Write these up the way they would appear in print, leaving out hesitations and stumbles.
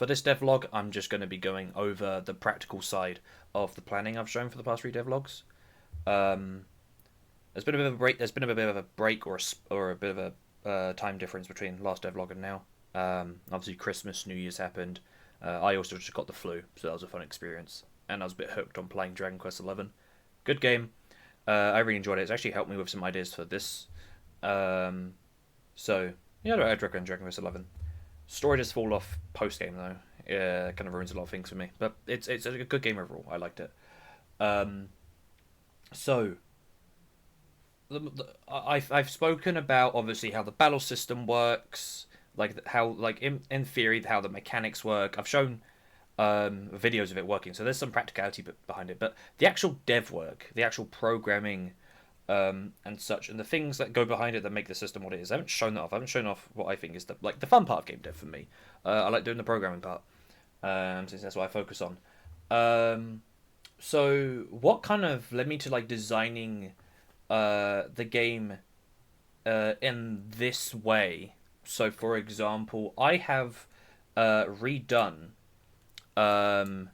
For this devlog, I'm just going to be going over the practical side of the planning I've shown for the past 3 devlogs. Um, there's been a bit of a break. There's been a bit of a break or a bit of a time difference between last devlog and now. Obviously, Christmas, New Year's happened. I also just got the flu, so that was a fun experience. And I was a bit hooked on playing Dragon Quest XI. Good game. I really enjoyed it. It's actually helped me with some ideas for this. Um, so yeah, I'd recommend Dragon Quest XI. Story does fall off post game though. Yeah, kind of ruins a lot of things for me. But it's a good game overall. I liked it. Um, so I've spoken about obviously how the battle system works, like how like in theory how the mechanics work. I've shown videos of it working, so there's some practicality behind it. But the actual dev work, the actual programming, and such, and the things that go behind it that make the system what it is, I haven't shown that off. I haven't shown off what I think is the fun part of game dev for me. I like doing the programming part, since that's what I focus on. So what kind of led me to like designing the game in this way? So for example, I have redone um,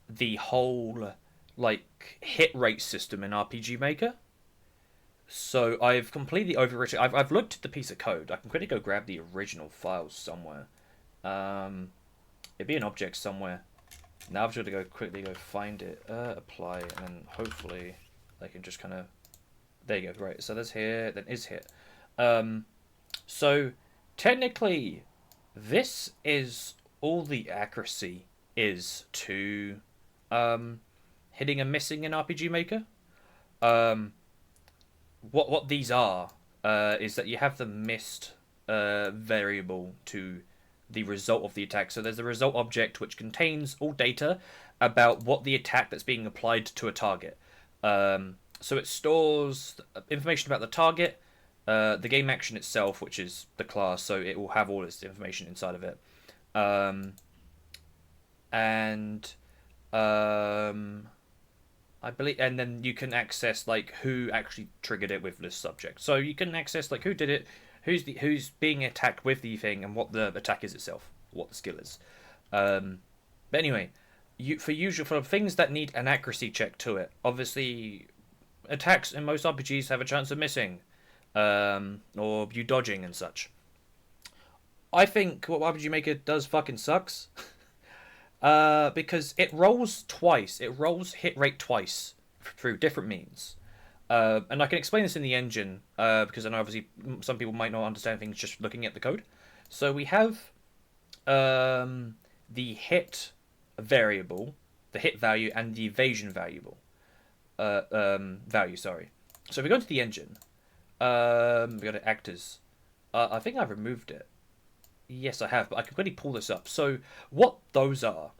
the whole like hit rate system in RPG Maker. So I've completely overwritten. I've looked at the piece of code. I can quickly go grab the original files somewhere. Um, It'd be an object somewhere. Now I've just got to go quickly go find it, apply, and then hopefully I can just kind of. There you go. Right. So there's here, then is here. Um, so technically, this is all the accuracy is to hitting and missing in RPG Maker. Um, what these are is that you have the missed variable to the result of the attack. So there's a result object which contains all data about what the attack that's being applied to a target. So it stores information about the target, the game action itself, which is the class, so it will have all this information inside of it. Um, and I believe, and then you can access like who actually triggered it with this subject. So you can access like who did it, who's being attacked with the thing, and what the attack is itself, what the skill is. But anyway, for things that need an accuracy check to it, obviously attacks in most RPGs have a chance of missing, or you dodging and such. I think what RPG Maker does fucking sucks. Because it rolls twice. It rolls hit rate twice through different means. And I can explain this in the engine, because I know obviously some people might not understand things just looking at the code. So we have the hit variable, the hit value, and the evasion variable. Value, sorry. So if we go into the engine, we go to actors. I think I've removed it. Yes, I have, but I can quickly pull this up. So what those are,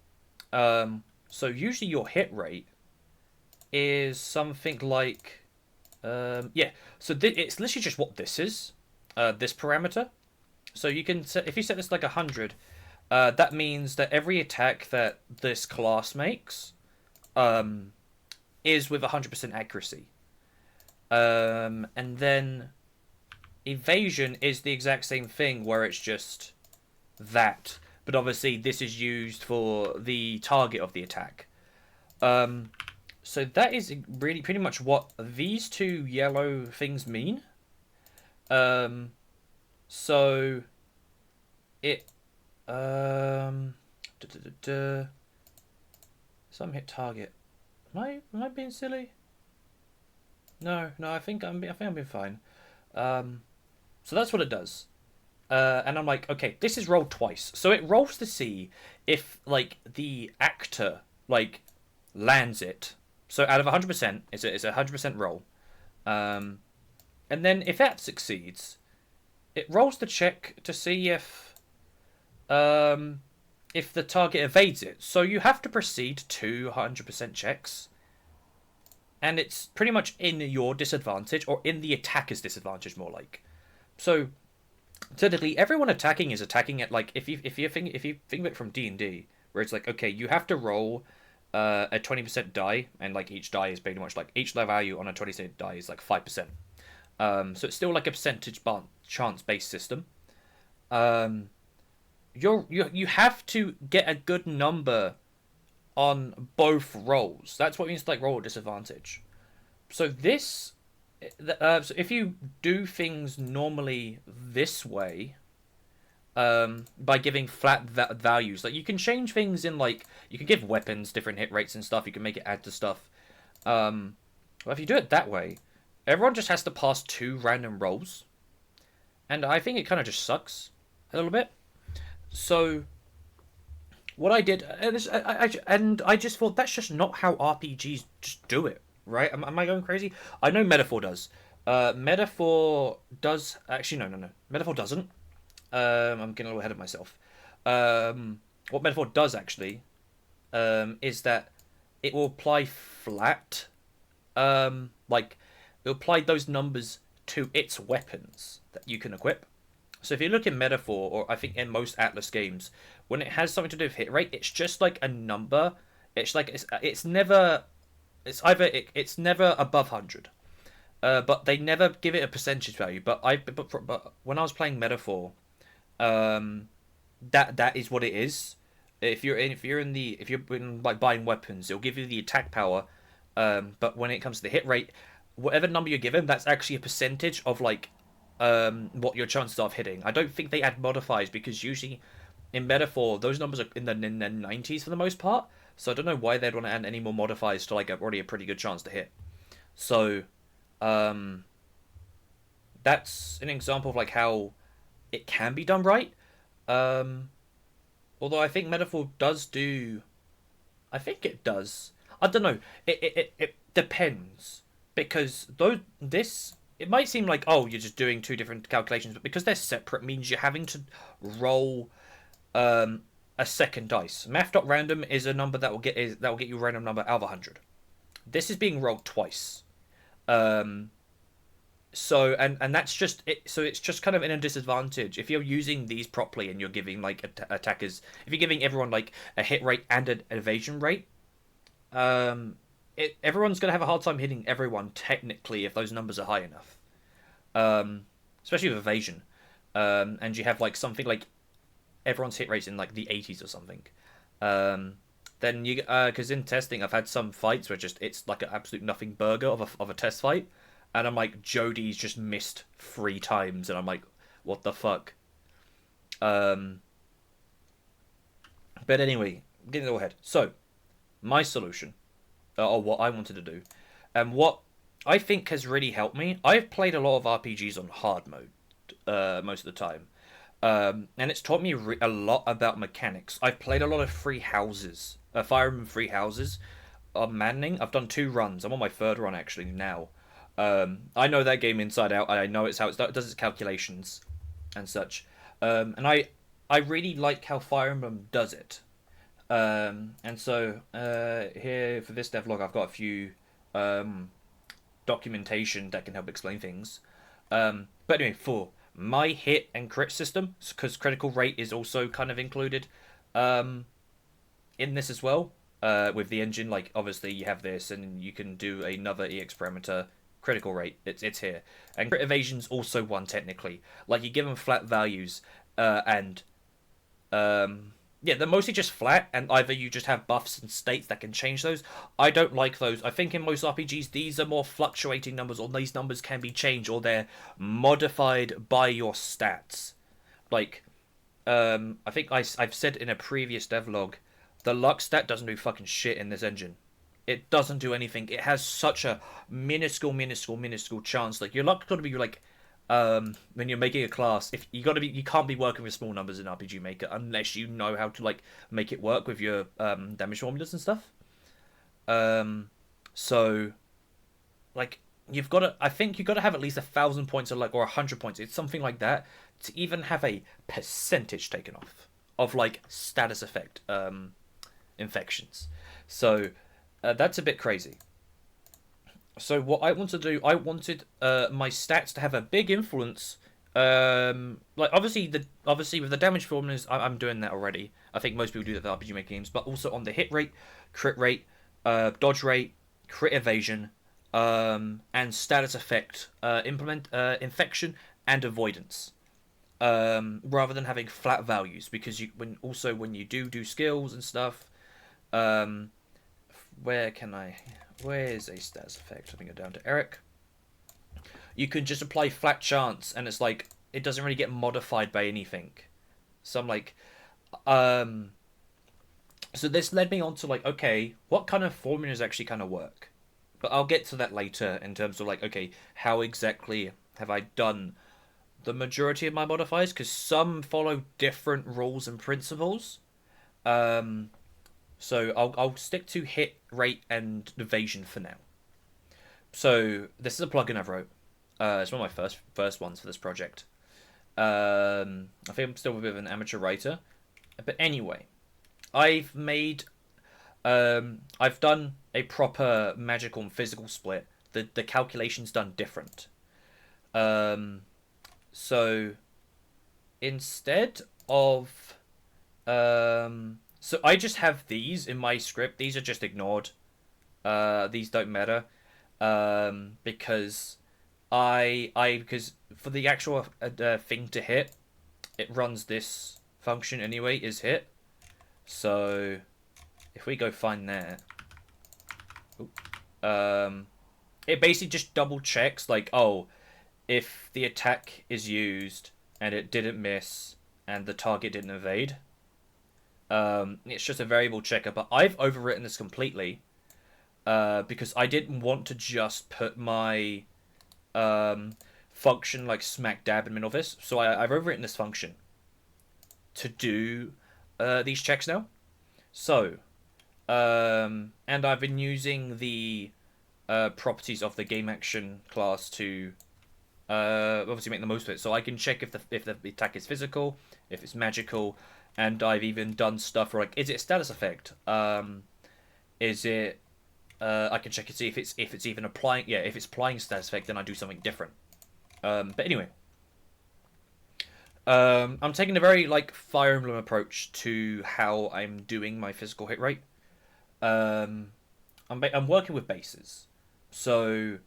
so usually your hit rate is something like, yeah. So it's literally just what this is, this parameter. So you can set, if you set this like 100, that means that every attack that this class makes, is with 100% accuracy. And then evasion is the exact same thing, where it's just that, but obviously this is used for the target of the attack. So that is really pretty much what these two yellow things mean. So it some hit target. Am I being silly? No, I think I'm being fine. So that's what it does. And I'm like, okay, this is rolled twice. So it rolls to see if, like, the actor, like, lands it. So out of 100%, it's a 100% roll. And then if that succeeds, it rolls the check to see if the target evades it. So you have to proceed 200% checks. And it's pretty much in your disadvantage, or in the attacker's disadvantage, more like. So technically, everyone attacking is attacking at, like, if you think of it from D&D, where it's like, okay, you have to roll a 20% die, and like each die is pretty much like each value on a 20% die is like 5%. So it's still like a percentage chance based system. you have to get a good number on both rolls. That's what it means to like roll a disadvantage. So this, so if you do things normally this way, by giving flat values, like you can change things in like you can give weapons different hit rates and stuff. You can make it add to stuff. Well, if you do it that way, everyone just has to pass 2 random rolls, and I think it kind of just sucks a little bit. So what I did, and I just thought that's just not how RPGs just do it, right? Am I going crazy? I know Metaphor does. Metaphor does actually no. Metaphor doesn't. I'm getting a little ahead of myself. What Metaphor does actually is that it will apply flat. Like it'll apply those numbers to its weapons that you can equip. So if you look in Metaphor, or I think in most Atlas games, when it has something to do with hit rate, it's just like a number. It's like it's never it's never above 100. But they never give it a percentage value. But when I was playing Metaphor, that is what it is. If you're in like buying weapons, it'll give you the attack power. But when it comes to the hit rate, whatever number you're given, that's actually a percentage of like what your chances are of hitting. I don't think they add modifiers because usually in Metaphor those numbers are in the 90s for the most part. So I don't know why they'd want to add any more modifiers to like already a pretty good chance to hit. So that's an example of like how it can be done right. Although I think Metaphor does do, I think it does. I don't know. It depends because though this it might seem like oh you're just doing 2 different calculations, but because they're separate means you're having to roll a second dice. Math.random is a number that will get you a random number out of 100. This is being rolled twice. So and that's just it. So it's just kind of in a disadvantage if you're using these properly and you're giving like attackers. If you're giving everyone like a hit rate and an evasion rate, everyone's gonna have a hard time hitting everyone technically if those numbers are high enough. Especially with evasion, and you have like something like everyone's hit rates in like the 80s or something. Then you because in testing I've had some fights where just it's like an absolute nothing burger of a test fight. And I'm like, Jody's just missed 3 times, and I'm like, what the fuck? But anyway, getting a little ahead. So, my solution, or what I wanted to do, and what I think has really helped me. I've played a lot of RPGs on hard mode, most of the time, and it's taught me a lot about mechanics. I've played a lot of Free Houses, Fire Emblem Free Houses, Maddening. I've done 2 runs. I'm on my 3rd run actually now. I know that game inside out. I know it's how it does its calculations and such. And I really like how Fire Emblem does it. And so here for this devlog, I've got a few documentation that can help explain things. But anyway, for my hit and crit system, because critical rate is also kind of included in this as well. With the engine, like obviously you have this, and you can do another EX parameter. Critical rate, it's here, and crit evasion's also one technically. Like you give them flat values, and yeah, they're mostly just flat, and either you just have buffs and states that can change those. I don't like those. I think in most RPGs these are more fluctuating numbers, or these numbers can be changed, or they're modified by your stats. Like, I think I've said in a previous devlog, the luck stat doesn't do fucking shit in this engine. It doesn't do anything. It has such a minuscule chance. Like your luck's got to be like, when you're making a class, if you can't be working with small numbers in RPGMaker unless you know how to like make it work with your damage formulas and stuff. So, like I think you've got to have at least 1,000 points or 100 points. It's something like that to even have a percentage taken off of like status effect infections. So. That's a bit crazy. So what I want to do, I wanted my stats to have a big influence. Like obviously with the damage formulas, I'm doing that already. I think most people do that with RPGMaker games, but also on the hit rate, crit rate, dodge rate, crit evasion, and status effect, implement infection and avoidance. rather than having flat values, because when you do skills and stuff, um, where's a stats effect? I think go down to Eric. You can just apply flat chance, and it's like it doesn't really get modified by anything. So I'm like, so this led me on to like, okay, what kind of formulas actually kind of work? But I'll get to that later in terms of like, okay, how exactly have I done the majority of my modifiers? Because some follow different rules and principles. Um, so I'll stick to hit rate and evasion for now. So this is a plugin I've wrote. It's one of my first ones for this project. I think I'm still a bit of an amateur writer, but anyway, I've made I've done a proper magical and physical split. The calculation's done different. Um, so instead of so I just have these in my script. These are just ignored. These don't matter because because for the actual thing to hit, it runs this function anyway, is hit. So if we go find that, it basically just double checks like, oh, if the attack is used and it didn't miss and the target didn't evade. It's just a variable checker, but I've overwritten this completely because I didn't want to just put my function like smack dab in the middle of this. So I've overwritten this function to do these checks now. So, and I've been using the properties of the game action class to obviously make the most of it. So I can check if the attack is physical, if it's magical, and I've even done stuff where like, is it a status effect? Is it? I can check and see if it's even applying. Yeah, if it's applying status effect, then I do something different. But anyway, I'm taking a very like Fire Emblem approach to how I'm doing my physical hit rate. I'm working with bases, so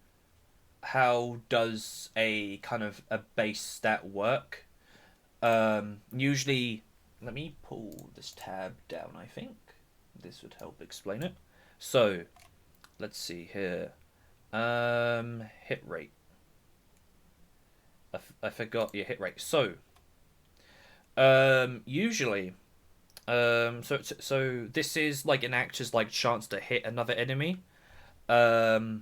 how does a kind of a base stat work? Usually, let me pull this tab down. I think this would help explain it. So, let's see here. Hit rate. I forgot your hit rate. So, usually, so this is like an actor's like chance to hit another enemy. For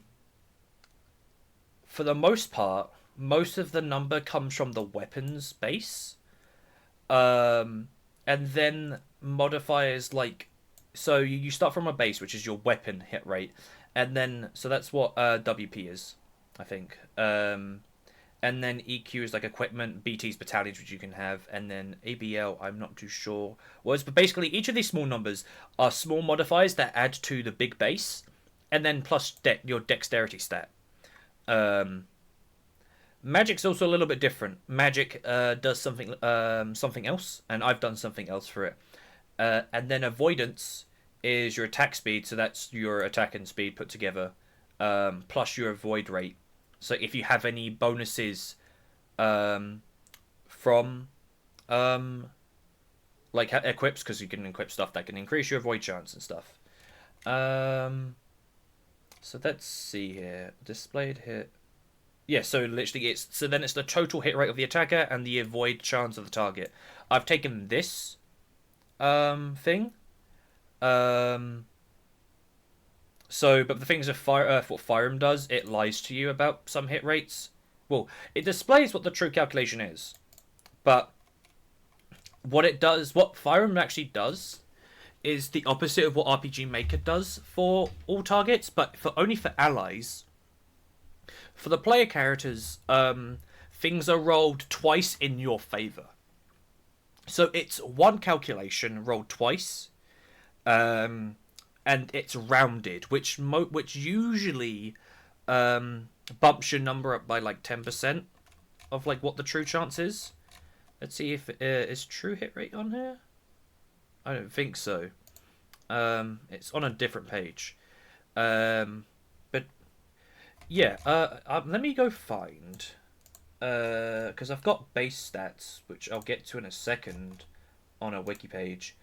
the most part, most of the number comes from the weapons base. And then modifiers like, so you start from a base, which is your weapon hit rate, and then so that's what WP is, I think. And then EQ is like equipment, BT's battalions, which you can have, and then ABL, I'm not too sure what is, but basically each of these small numbers are small modifiers that add to the big base, and then plus your dexterity stat. Magic's also a little bit different. Magic does something else, and I've done something else for it. And then avoidance is your attack speed, so that's your attack and speed put together, plus your avoid rate. So if you have any bonuses from like equips, because you can equip stuff that can increase your avoid chance and stuff. So let's see here. Displayed hit. Yeah, so literally it's the total hit rate of the attacker and the avoid chance of the target. I've taken this thing. So, but the things of what Fire Emblem does, it lies to you about some hit rates. Well, it displays what the true calculation is, but what Fire Emblem actually does, is the opposite of what RPGMaker does for all targets, but only for allies. For the player characters, things are rolled twice in your favor. So it's one calculation rolled twice, and it's rounded, which usually bumps your number up by like 10% of like what the true chance is. Let's see if is true hit rate on here. I don't think so. It's on a different page. But yeah, let me go find because I've got base stats, which I'll get to in a second on a wiki page.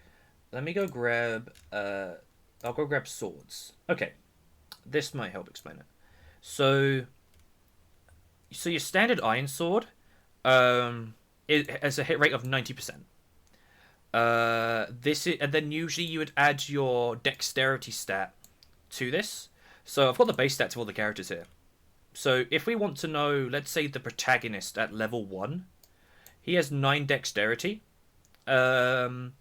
Let me go grab. I'll go grab swords. Okay, this might help explain it. So your standard iron sword, it has a hit rate of 90%. And then usually you would add your dexterity stat to this. So I've got the base stats of all the characters here. So if we want to know, let's say the protagonist at level 1, he has 9 dexterity. And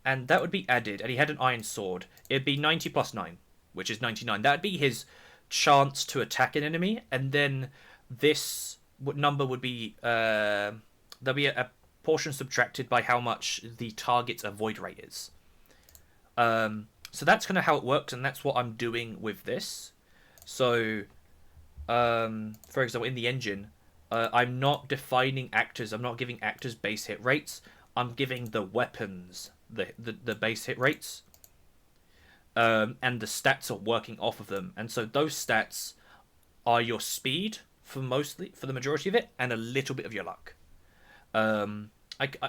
that would be added, and he had an iron sword. It'd be 90 plus 9, which is 99. That'd be his chance to attack an enemy, and then this number would be there'll be a portion subtracted by how much the target's avoid rate is. So that's kind of how it works, and that's what I'm doing with this. So, for example, in the engine, I'm not defining actors. I'm not giving actors base hit rates. I'm giving the weapons the base hit rates. And the stats are working off of them. And so those stats are your speed for the majority of it, and a little bit of your luck. I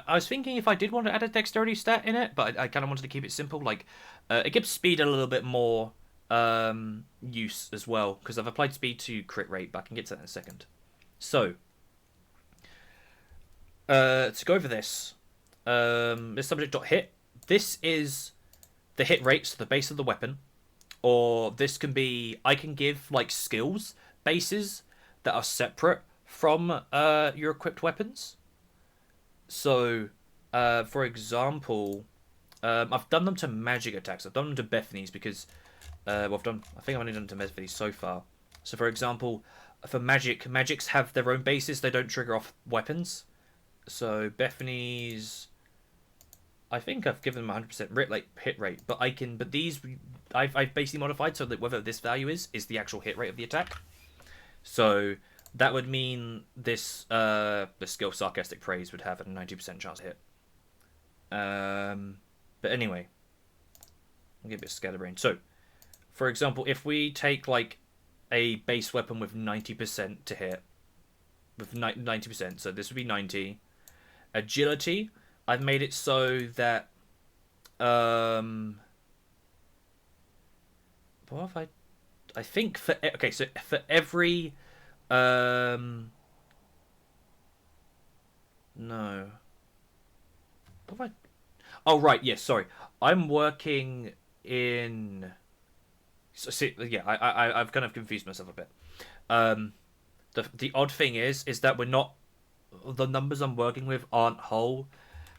was thinking if I did want to add a dexterity stat in it, but I kind of wanted to keep it simple. Like, it gives speed a little bit more use as well, because I've applied speed to crit rate, but I can get to that in a second. So, to go over this, this subject.hit, this is the hit rates, the base of the weapon, or this can be, I can give like skills bases that are separate from your equipped weapons. So, for example, I've done them to magic attacks. I've done them to Bethany's because, I think I've only done them to Bethany's so far. So, for example, for magics have their own bases. They don't trigger off weapons. So, Bethany's, I think I've given them 100% hit rate, but these I've basically modified so that whether this value is the actual hit rate of the attack. So that would mean this the skill Sarcastic Praise would have a 90% chance to hit. But anyway, I'll give it a scatterbrain. So, for example, if we take like a base weapon with 90% to hit, with 90%, so this would be 90. Agility, I've made it so that what have I think for every no. What have I? Oh right, yes, sorry. I'm working in. So, see, yeah, I've kind of confused myself a bit. The odd thing is that we're not, the numbers I'm working with aren't whole.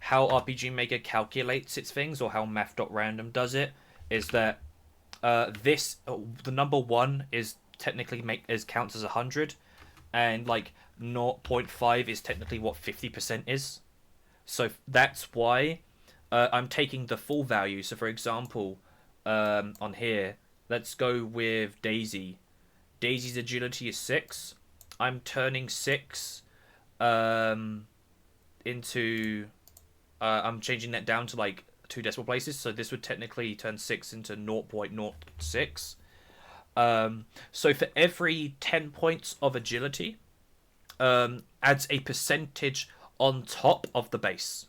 How RPGMaker calculates its things, or how math.random does it, is that the number 1 is technically counts as 100, and like 0.5 is technically what 50% is. So that's why I'm taking the full value. So for example, on here, let's go with Daisy. Daisy's agility is 6. I'm turning 6 into I'm changing that down to like 2 decimal places, so this would technically turn 6 into 0.06. So for every 10 points of agility, adds a percentage on top of the base.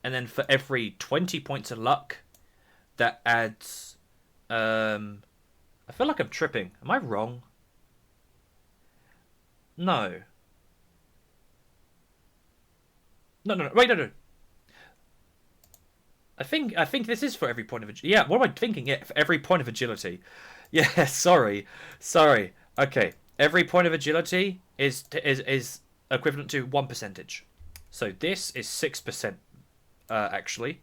And then for every 20 points of luck, that adds... I feel like I'm tripping. Am I wrong? No. No. Wait, no. I think this is for every point of agility. Yeah, what am I thinking? Yeah, for every point of agility. Yeah, sorry. Okay, every point of agility is equivalent to 1%. So this is 6%, actually.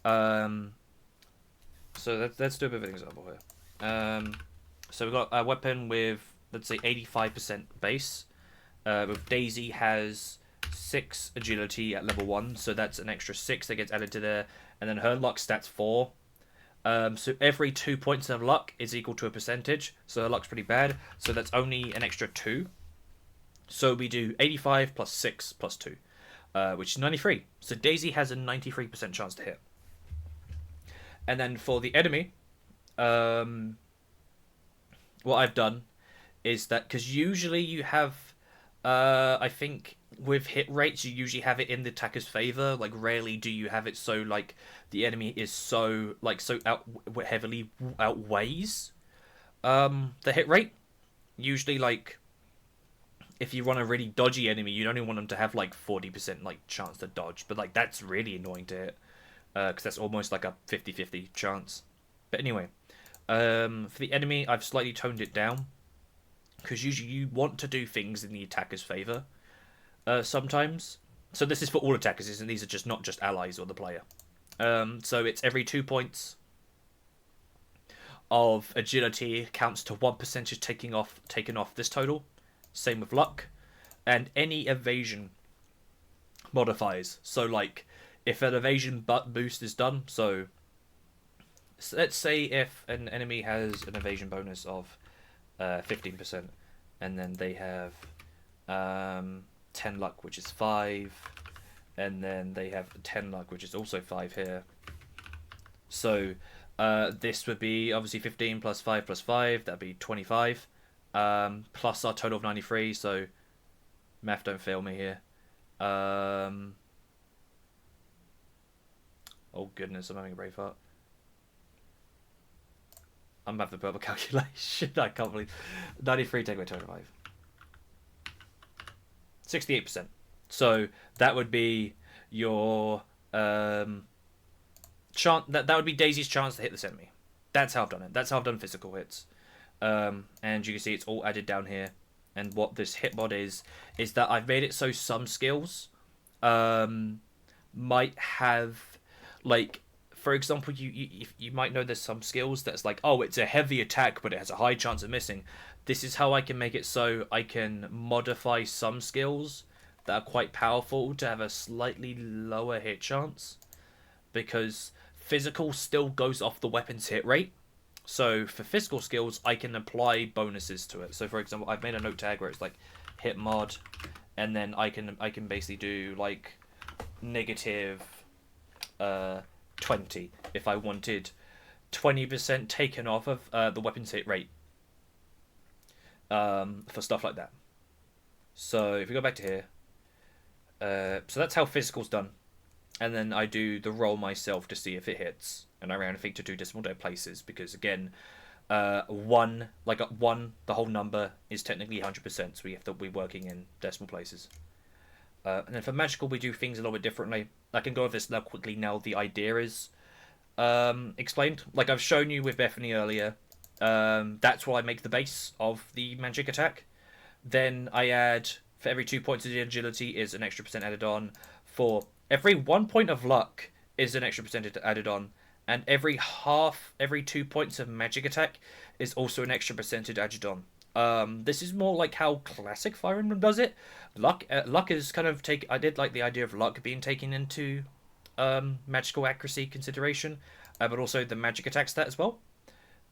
So let's do a bit of an example here. So we've got a weapon with, let's say, 85% base. With Daisy has 6 agility at level 1, so that's an extra 6 that gets added to there, and then her luck stat's 4. So every 2 points of luck is equal to a percentage, so her luck's pretty bad, so that's only an extra 2. So we do 85 plus 6 plus 2, which is 93. So Daisy has a 93% chance to hit. And then for the enemy, what I've done is that, because usually you have I think with hit rates, you usually have it in the attacker's favor. Like, rarely do you have it so like the enemy is so like so out heavily outweighs the hit rate. Usually, like if you run a really dodgy enemy, you only want them to have like 40% like chance to dodge, but like that's really annoying to hit because that's almost like a 50-50 chance. But anyway, for the enemy, I've slightly toned it down because usually you want to do things in the attacker's favor sometimes. So this is for all attackers, isn't these are just not just allies or the player. So it's every 2 points of agility counts to 1% taken off this total. Same with luck, and any evasion modifiers. So like if an evasion boost is done, so let's say if an enemy has an evasion bonus of 15%, and then they have 10 luck, which is 5, and then they have 10 luck, which is also 5 here. So this would be obviously 15 plus 5 plus 5, that'd be 25, plus our total of 93, so math don't fail me here. Oh goodness, I'm having a brave heart. I'm having the purple calculation. I can't believe 93 take away 25. 68%. So that would be your chance. That would be Daisy's chance to hit this enemy. That's how I've done it. That's how I've done physical hits. And you can see it's all added down here. And what this hit mod is that I've made it so some skills might have, like, for example, you might know there's some skills that's like, oh, it's a heavy attack, but it has a high chance of missing. This is how I can make it so I can modify some skills that are quite powerful to have a slightly lower hit chance, because physical still goes off the weapon's hit rate. So for physical skills, I can apply bonuses to it. So for example, I've made a note tag where it's like hit mod, and then I can basically do like negative 20 if I wanted 20% taken off of the weapon's hit rate for stuff like that. So if we go back to here, so that's how physical's done, and then I do the roll myself to see if it hits, and I round a thing to 2 decimal places because again, one, the whole number is technically 100%, so we have to be working in decimal places. And then for magical, we do things a little bit differently. I can go over this now quickly now the idea is explained. Like I've shown you with Bethany earlier, that's why I make the base of the magic attack. Then I add, for every 2 points of agility is an extra percent added on. For every 1 point of luck is an extra percentage added on. And every 2 points of magic attack is also an extra percentage added on. This is more like how classic Fire Emblem does it. Luck is kind of I did like the idea of luck being taken into magical accuracy consideration, but also the magic attack stat as well.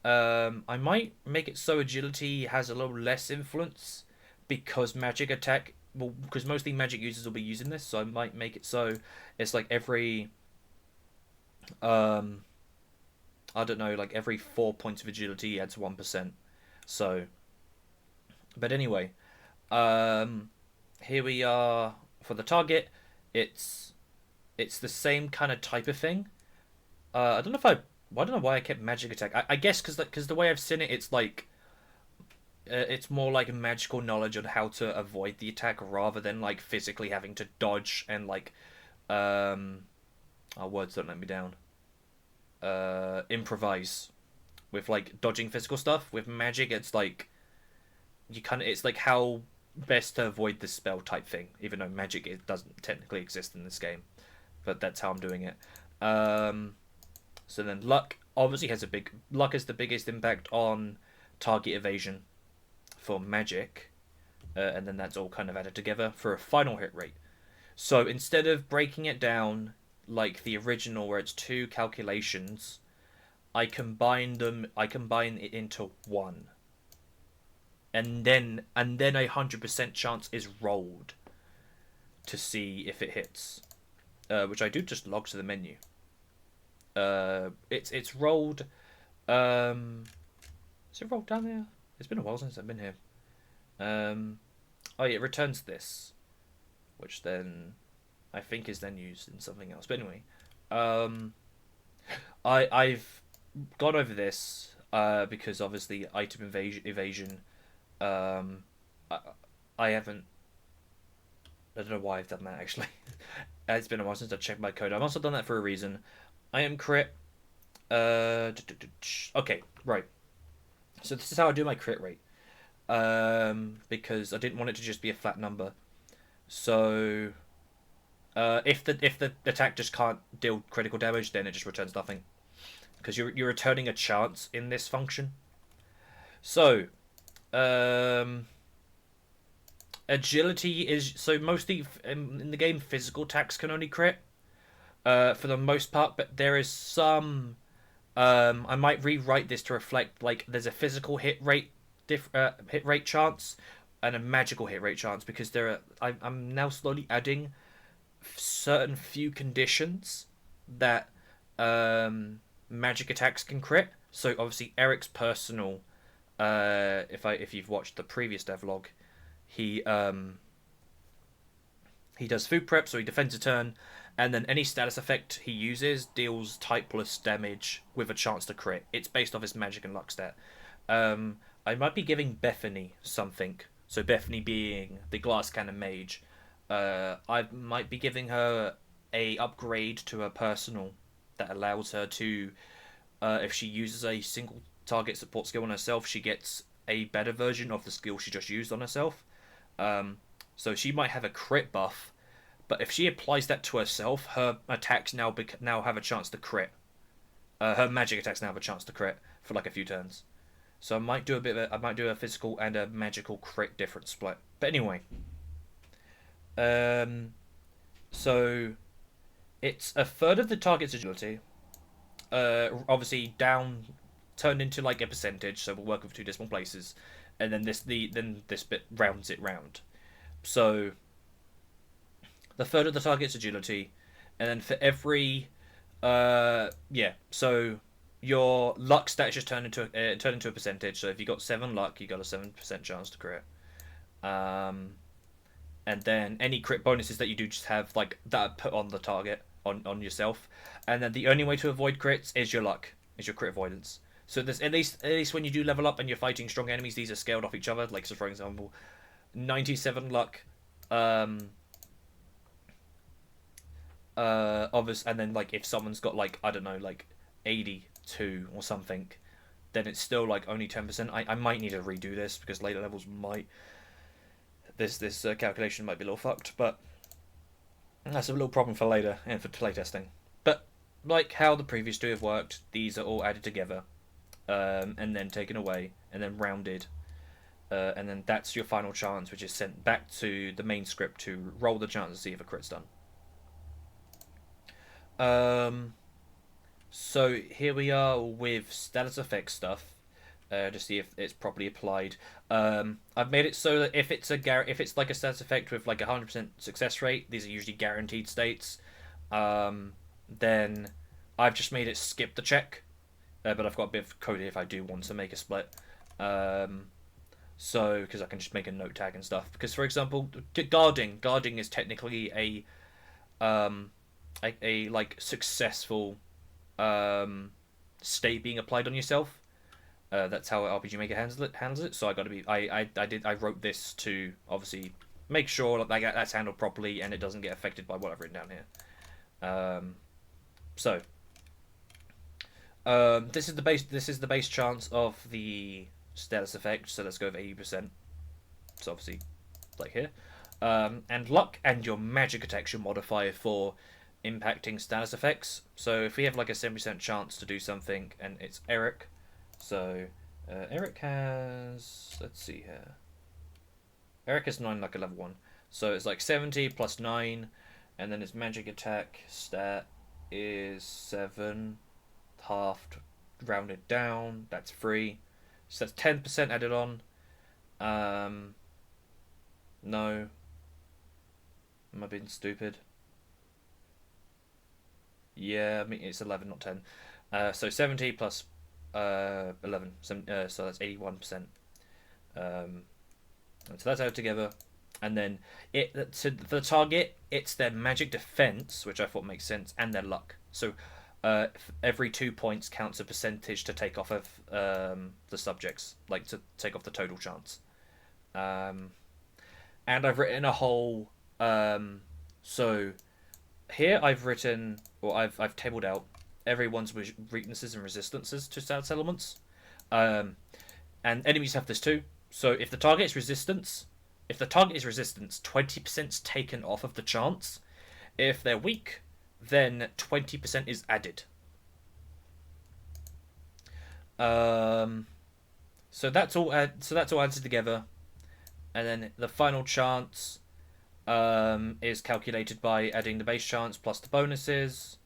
I might make it so agility has a little less influence because magic attack, well, because mostly magic users will be using this, so I might make it so it's like every I don't know, like every 4 points of agility adds 1%. So, but anyway, here we are for the target. It's the same kind of type of thing. I don't know why I kept magic attack. I guess because the way I've seen it, it's like it's more like a magical knowledge on how to avoid the attack rather than like physically having to dodge and like our words don't let me down. Improvise with like dodging physical stuff. With magic, it's like it's like how best to avoid the spell type thing. Even though magic it doesn't technically exist in this game, but that's how I'm doing it. So then luck obviously has luck is the biggest impact on target evasion for magic, and then that's all kind of added together for a final hit rate. So instead of breaking it down like the original where it's 2 calculations, I combine it into 1. And then a 100% chance is rolled to see if it hits. Which I do just log to the menu. It's rolled. Is it rolled down there? It's been a while since I've been here. Oh yeah, it returns this, which then I think is then used in something else. But anyway, um, I've gone over this because obviously item evasion. Um, I, I haven't. I don't know why I've done that actually. It's been a while since I checked my code. I've also done that for a reason. I am crit. Okay, right. So this is how I do my crit rate. Because I didn't want it to just be a flat number. So if the attack just can't deal critical damage, then it just returns nothing. Because you're returning a chance in this function. So um, agility is so mostly in the game physical attacks can only crit for the most part, but there is some. I might rewrite this to reflect like there's a physical hit rate hit rate chance and a magical hit rate chance because there are. I'm now slowly adding certain few conditions that magic attacks can crit. So obviously Eric's personal. If you've watched the previous devlog, he he does food prep, so he defends a turn, and then any status effect he uses deals type plus damage with a chance to crit. It's based off his magic and luck stat. I might be giving Bethany something. So Bethany being the glass cannon mage, I might be giving her a upgrade to her personal that allows her to, if she uses a single target support skill on herself, she gets a better version of the skill she just used on herself. Um, so she might have a crit buff, but if she applies that to herself, her attacks now have a chance to crit. Her magic attacks now have a chance to crit for like a few turns. So I might do I might do a physical and a magical crit difference split. But anyway, um, so it's a third of the target's agility. Obviously down turned into like a percentage, so we'll work with two decimal places, and then this bit rounds it round. So the third of the target's agility, and then for every so your luck stat just turn into a percentage. So if you got 7 luck, you got a 7% chance to crit. And then any crit bonuses that you do just have like that put on the target on yourself. And then the only way to avoid crits is your luck, is your crit avoidance. So there's at least when you do level up and you're fighting strong enemies, these are scaled off each other. Like so, for example, 97 luck, obvious, and then like if someone's got like I don't know like 82 or something, then it's still like only 10%. I might need to redo this because later levels might this calculation might be a little fucked, but that's a little problem for later and for playtesting. But like how the previous two have worked, these are all added together, and then taken away and then rounded, and then that's your final chance, which is sent back to the main script to roll the chance to see if a crit's done. So here we are with status effect stuff, to see if it's properly applied. I've made it so that if it's like a status effect with like 100% success rate, these are usually guaranteed states. Then I've just made it skip the check, but I've got a bit of code here if I do want to make a split. So because I can just make a note tag and stuff. Because for example, guarding is technically a like successful state being applied on yourself. That's how RPGMaker handles it. So I wrote this to obviously make sure that that's handled properly and it doesn't get affected by what I've written down here. This is the base chance of the status effect. So let's go with 80%. So obviously, like here, and luck and your magic detection modifier for impacting status effects. So if we have like a 70% chance to do something, and it's Eric. So Eric has, let's see here. Eric has 9 like a level 1. So it's like 70 plus 9, and then his magic attack stat is 7, halved, rounded down. That's 3. So that's 10% added on. No. Am I being stupid? Yeah, I mean it's 11, not 10. So 70 plus 11, so that's 81%. So that's added together. And then to the target, it's their magic defense, which I thought makes sense, and their luck. So every 2 points counts a percentage to take off of the subjects, like to take off the total chance. Um, and I've written a whole. So here I've written, or I've tabled out everyone's weaknesses and resistances to stats elements. Um, and enemies have this too. So if the target is resistance, 20% is taken off of the chance. If they're weak, then 20% is added. Um, so that's all. So that's all added together, and then the final chance is calculated by adding the base chance plus the bonuses,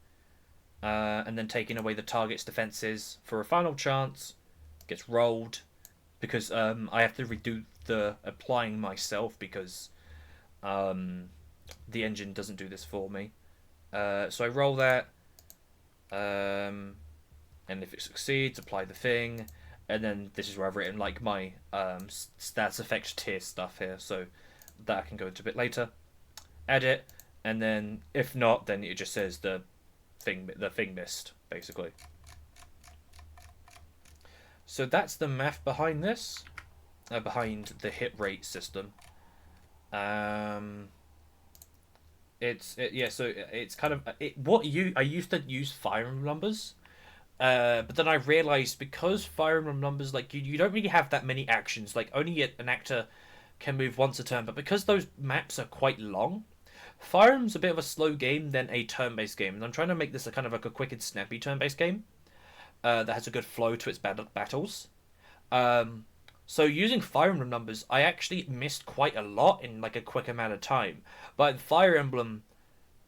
and then taking away the target's defenses for a final chance. Gets rolled because I have to redo the applying myself because the engine doesn't do this for me. So I roll that, and if it succeeds, apply the thing, and then this is where I've written like my stats effect tier stuff here, so that I can go into a bit later. Edit, and then if not, then it just says the thing missed basically. So that's the math behind this, behind the hit rate system. So it's kind of I used to use Fire Emblem numbers, but then I realized because Fire Emblem numbers, like you don't really have that many actions. Like only an actor can move once a turn, but because those maps are quite long, Fire Emblem's a bit of a slow game than a turn-based game, and I'm trying to make this a kind of like a quick and snappy turn-based game that has a good flow to its battles. Um, so using Fire Emblem numbers, I actually missed quite a lot in like a quick amount of time. But in Fire Emblem,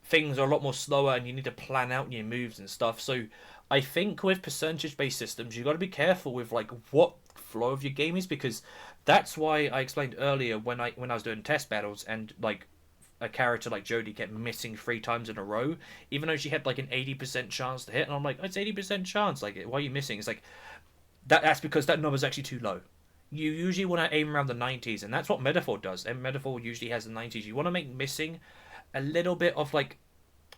things are a lot more slower, and you need to plan out your moves and stuff. So I think with percentage-based systems, you got to be careful with like what flow of your game is, because that's why I explained earlier when I was doing test battles and like a character like Jodie kept missing 3 times in a row, even though she had like an 80% chance to hit, and I'm like, it's 80% chance. Like, why are you missing? It's like that's because that number's actually too low. You usually want to aim around the 90s, and that's what Metaphor does. And Metaphor usually has the 90s. You want to make missing a little bit of like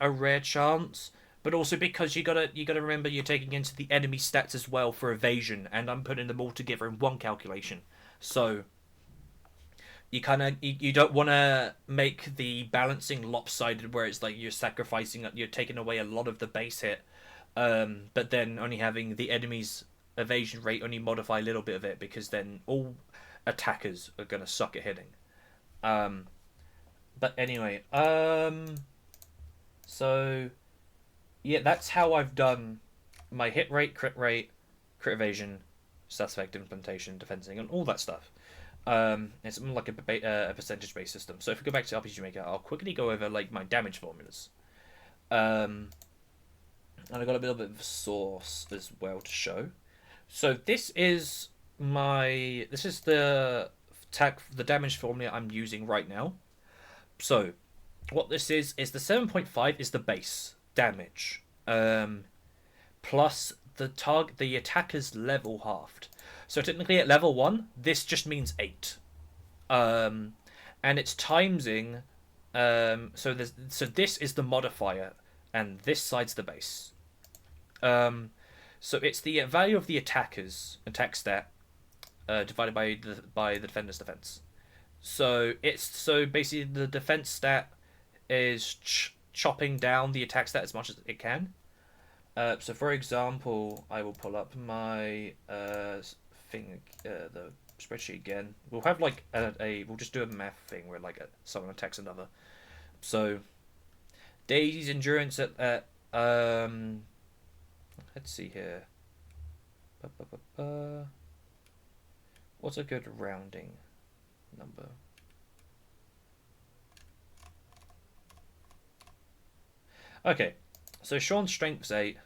a rare chance, but also because you gotta remember you're taking into the enemy stats as well for evasion, and I'm putting them all together in one calculation. So you don't want to make the balancing lopsided where it's like you're taking away a lot of the base hit, but then only having the enemy's evasion rate only modify a little bit of it, because then all attackers are gonna suck at hitting. Um, but anyway, so yeah, that's how I've done my hit rate, crit evasion, stats effect implementation, defensing, and all that stuff. It's more like a percentage based system. So if we go back to RPGMaker, I'll quickly go over like my damage formulas. And I got a little bit of source as well to show. So this is the damage formula I'm using right now. So what this is the 7.5 is the base damage, plus the attacker's level halved. So technically at level 1, this just means 8. And it's timesing. So this is the modifier, and this side's the base. So it's the value of the attacker's attack stat divided by the defender's defense. So basically the defense stat is chopping down the attack stat as much as it can. So for example, I will pull up my the spreadsheet again. We'll have like we'll just do a math thing where like someone attacks another. So Daisy's endurance at let's see here. What's a good rounding number? Okay, so Sean's strength is 8,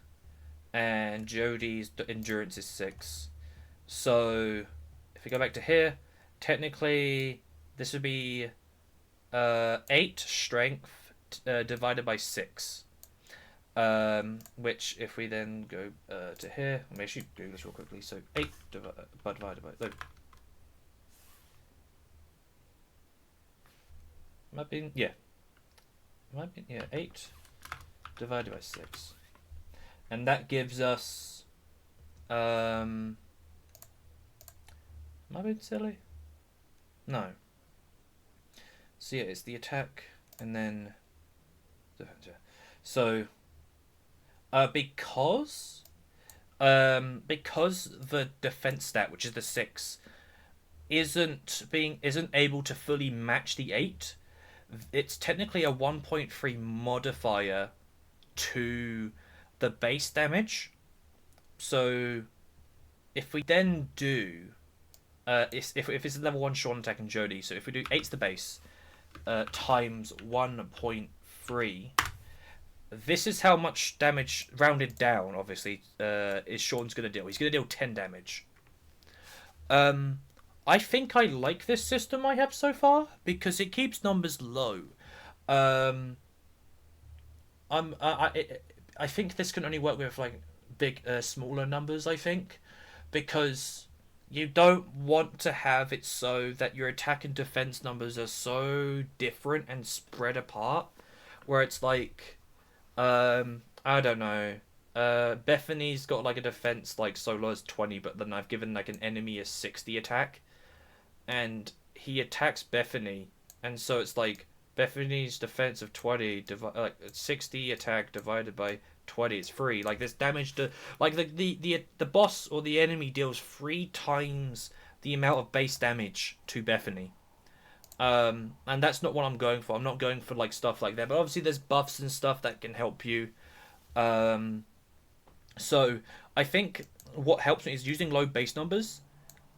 and Jodie's endurance is 6. So if we go back to here, technically this would be 8 strength divided by 6. Which if we then go to here, I'll make sure you do this real quickly. So 8 divided by Might be, yeah. Might be, yeah, 8 divided by 6. And that gives us, am I being silly? No. So yeah, it's the attack, and then, so, because the defense stat, which is the 6, isn't able to fully match the 8, it's technically a 1.3 modifier to the base damage. So if we then do if it's a level 1 Sean attack and Jody, so if we do 8's the base times 1.3, this is how much damage, rounded down obviously, is Sean's going to deal. He's going to deal 10 damage. I think I like this system I have so far because it keeps numbers low. I think this can only work with like big, smaller numbers. I think because you don't want to have it so that your attack and defense numbers are so different and spread apart, where it's like, I don't know. Bethany's got like a defense like so low as 20, but then I've given like an enemy a 60 attack, and he attacks Bethany, and so it's like Bethany's defense of 20 like 60 attack divided by 20 is 3. Like this damage to like the boss or the enemy deals 3 times the amount of base damage to Bethany. And that's not what I'm going for. I'm not going for like stuff like that. But obviously there's buffs and stuff that can help you. So I think what helps me is using low base numbers.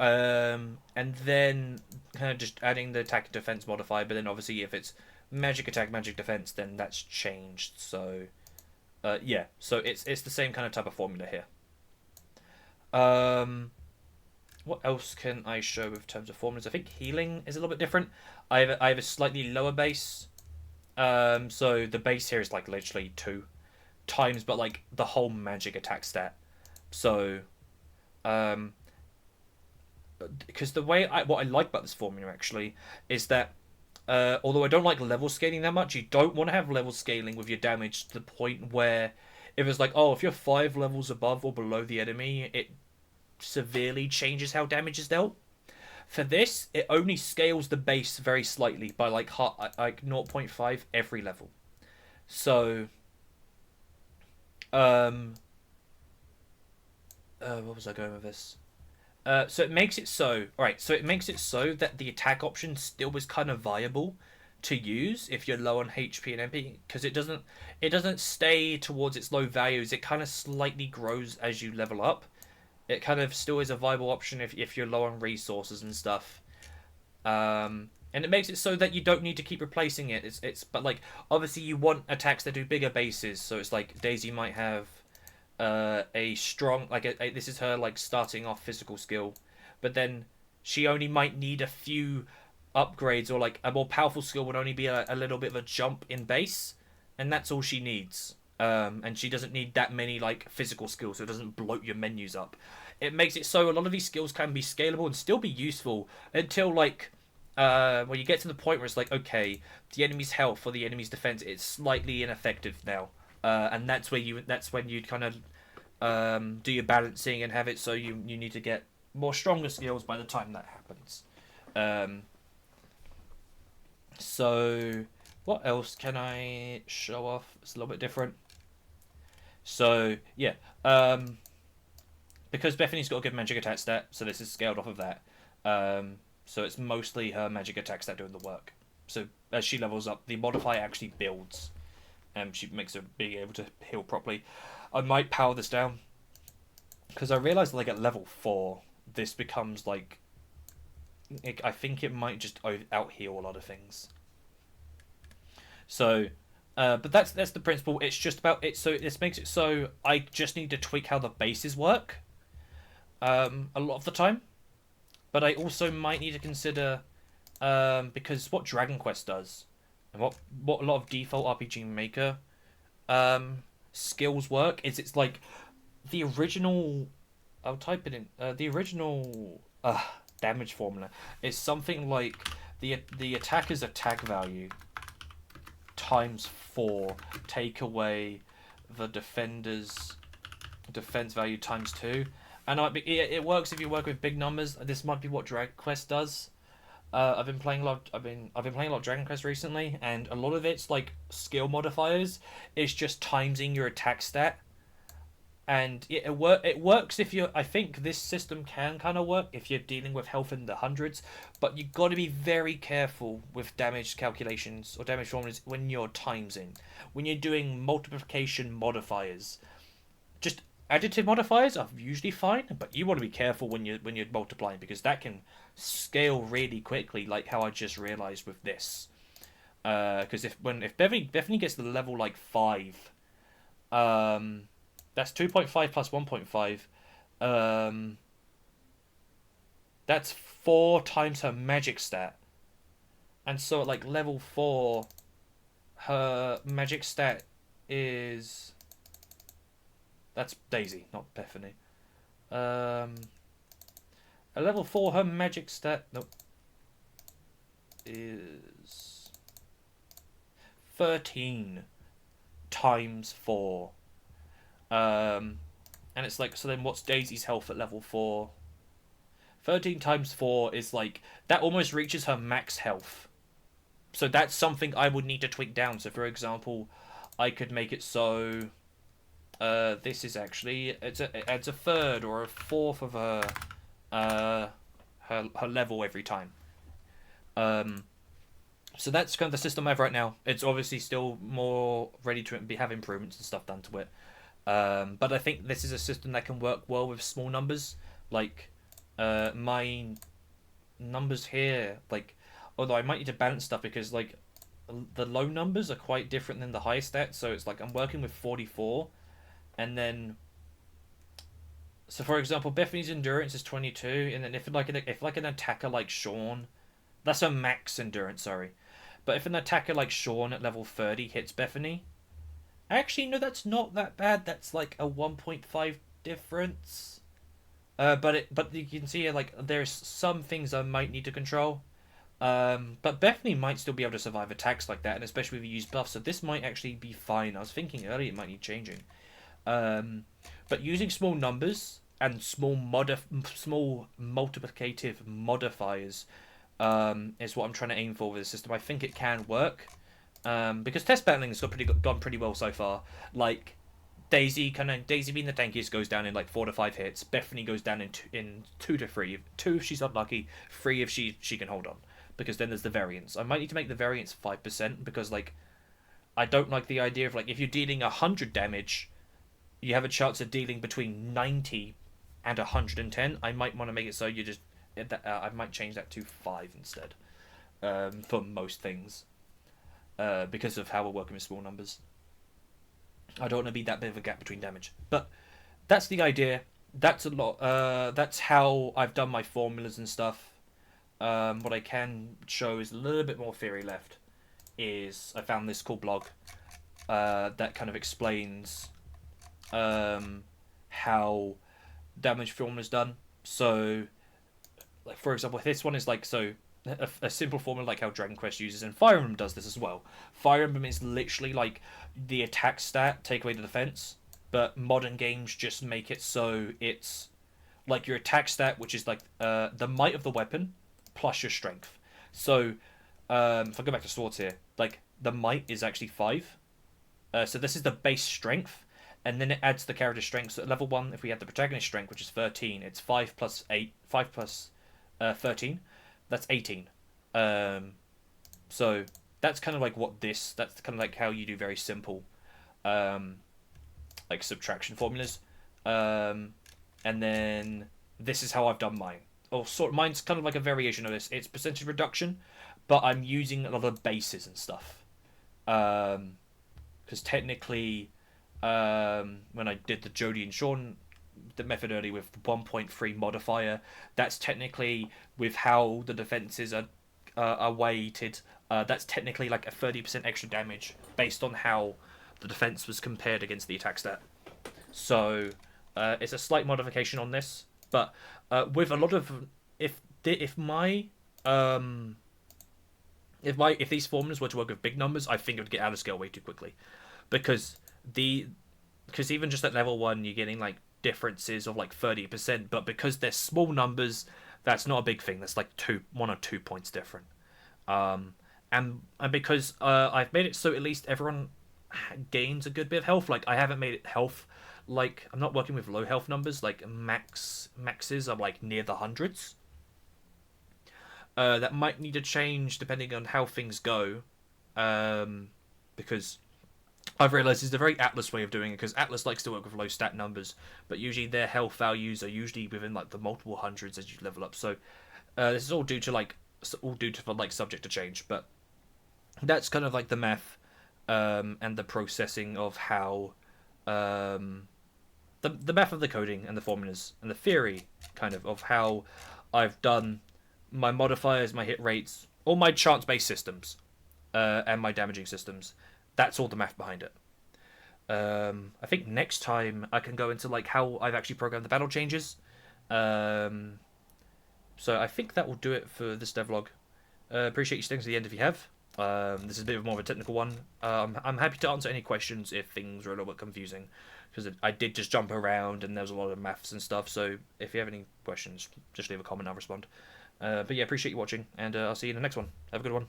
And then kind of just adding the attack and defense modifier. But then obviously if it's magic attack, magic defense, then that's changed. So yeah. So it's the same kind of type of formula here. What else can I show with terms of formulas? I think healing is a little bit different. I have a slightly lower base. So the base here is like literally 2 times, but like the whole magic attack stat. So, because the way what I like about this formula actually is that, although I don't like level scaling that much, you don't want to have level scaling with your damage to the point where if it's like, oh, if you're 5 levels above or below the enemy, it severely changes how damage is dealt. For this, it only scales the base very slightly by like 0.5 every level. So, what was I going with this? So it makes it so, alright, so it makes it so that the attack option still is kind of viable to use if you're low on HP and MP, because it doesn't stay towards its low values. It kind of slightly grows as you level up. It kind of still is a viable option if you're low on resources and stuff. And it makes it so that you don't need to keep replacing it. But like obviously you want attacks that do bigger bases, so it's like Daisy might have a strong this is her like starting off physical skill, but then she only might need a few upgrades, or like a more powerful skill would only be a little bit of a jump in base, and that's all she needs. And she doesn't need that many like physical skills, so it doesn't bloat your menus up. It makes it so a lot of these skills can be scalable and still be useful until like when you get to the point where it's like, okay, the enemy's health or the enemy's defense is slightly ineffective now, and that's when you kind of do your balancing and have it so you need to get more stronger skills by the time that happens. So what else can I show off? It's a little bit different. So yeah, because Bethany's got a good magic attack stat, so this is scaled off of that. So it's mostly her magic attack stat doing the work. So as she levels up, the modifier actually builds, and she makes her being able to heal properly. I might power this down because I realised like at level 4, this becomes like I think it might just out heal a lot of things. So, but that's the principle. It's just about it. So this makes it so I just need to tweak how the bases work. A lot of the time, but I also might need to consider because what Dragon Quest does and what a lot of default RPGMaker skills work is it's like the original. I'll type it in. The original damage formula is something like the attacker's attack value times 4, take away the defender's defense value times 2, and it works if you work with big numbers. This might be what Dragon Quest does. I've been playing a lot. I've been playing a lot of Dragon Quest recently, and a lot of it's like skill modifiers. It's just timesing your attack stat, and it works if you're. I think this system can kind of work if you're dealing with health in the hundreds, but you got to be very careful with damage calculations or damage formulas when you're timesing, when you're doing multiplication modifiers. Just additive modifiers are usually fine, but you want to be careful when you're multiplying, because that can scale really quickly, like how I just realized with this. Because if Bethany gets to the level like 5, that's 2.5 plus 1.5. That's 4 times her magic stat, and so at like level 4, her magic stat is. That's Daisy, not Bethany. At level 4, her magic stat is 13 times 4. And it's like, so then what's Daisy's health at level 4? 13 times 4 is like, that almost reaches her max health. So that's something I would need to tweak down. So for example, I could make it so this is actually, it adds a third or a fourth of her level every time. So that's kind of the system I have right now. It's obviously still more ready to have improvements and stuff done to it. But I think this is a system that can work well with small numbers. Like my numbers here, like, although I might need to balance stuff because like the low numbers are quite different than the high stats. So it's like I'm working with 44. And then, so for example, Bethany's endurance is 22, and then if an attacker like Sean, that's a max endurance, sorry, but if an attacker like Sean at level 30 hits Bethany, actually no, that's not that bad. That's like a 1.5 difference. But you can see like there's some things I might need to control. But Bethany might still be able to survive attacks like that, and especially if you use buffs. So this might actually be fine. I was thinking earlier it might need changing. But using small numbers and small multiplicative modifiers is what I'm trying to aim for with the system. I think it can work because test battling has gone pretty well so far. Like Daisy being the tankiest goes down in like 4 to 5 hits. Bethany goes down in 2 to 3. 2 if she's unlucky, 3 if she can hold on. Because then there's the variance. I might need to make the variance 5% because like I don't like the idea of like if you're dealing 100 damage, you have a chance of dealing between 90 and 110. I might want to make it so you just I might change that to 5 instead for most things because of how we're working with small numbers. I don't want to be that big of a gap between damage, but that's the idea. That's a lot. That's how I've done my formulas and stuff. What I can show is a little bit more theory left. Is I found this cool blog that kind of explains how damage formula is done. So, like for example, this one is like a simple formula like how Dragon Quest uses, and Fire Emblem does this as well. Fire Emblem is literally like the attack stat take away the defense, but modern games just make it so it's like your attack stat, which is like the might of the weapon plus your strength. So if I go back to swords here, like the might is actually 5. So this is the base strength, and then it adds the character strength. So at level 1, if we had the protagonist strength, which is 13, it's 5 plus 13. That's 18. So that's kind of like that's kind of like how you do very simple like subtraction formulas. And then this is how I've done mine. Or mine's kind of like a variation of this. It's percentage reduction, but I'm using other bases and stuff. Because technically, when I did the Jodie and Sean the method earlier with the 1.3 modifier, that's technically with how the defenses are weighted. That's technically like a 30% extra damage based on how the defense was compared against the attack stat. So it's a slight modification on this, but with a lot of if my If these formulas were to work with big numbers, I think it would get out of scale way too quickly, because the because even just at level 1 you're getting like differences of like 30%, but because they're small numbers, that's not a big thing. That's like 1 or 2 points different. Um, and because I've made it so at least everyone gains a good bit of health. Like I haven't made it health, like I'm not working with low health numbers. Like maxes are like near the hundreds. That might need to change depending on how things go, because I've realised it's a very Atlas way of doing it, because Atlas likes to work with low stat numbers, but usually their health values are usually within like the multiple hundreds as you level up. So this is all due to subject to change, but that's kind of like the math, and the processing of how, um, the math of the coding and the formulas and the theory kind of how I've done my modifiers, my hit rates, all my chance based systems, and my damaging systems. That's all the math behind it. I think next time I can go into like how I've actually programmed the battle changes. Um, so I think that will do it for this devlog. Appreciate you staying to the end if you have. This is a bit more of a technical one. I'm happy to answer any questions if things are a little bit confusing, because I did just jump around and there was a lot of maths and stuff. So if you have any questions, just leave a comment. I'll respond. But yeah, appreciate you watching, and I'll see you in the next one. Have a good one.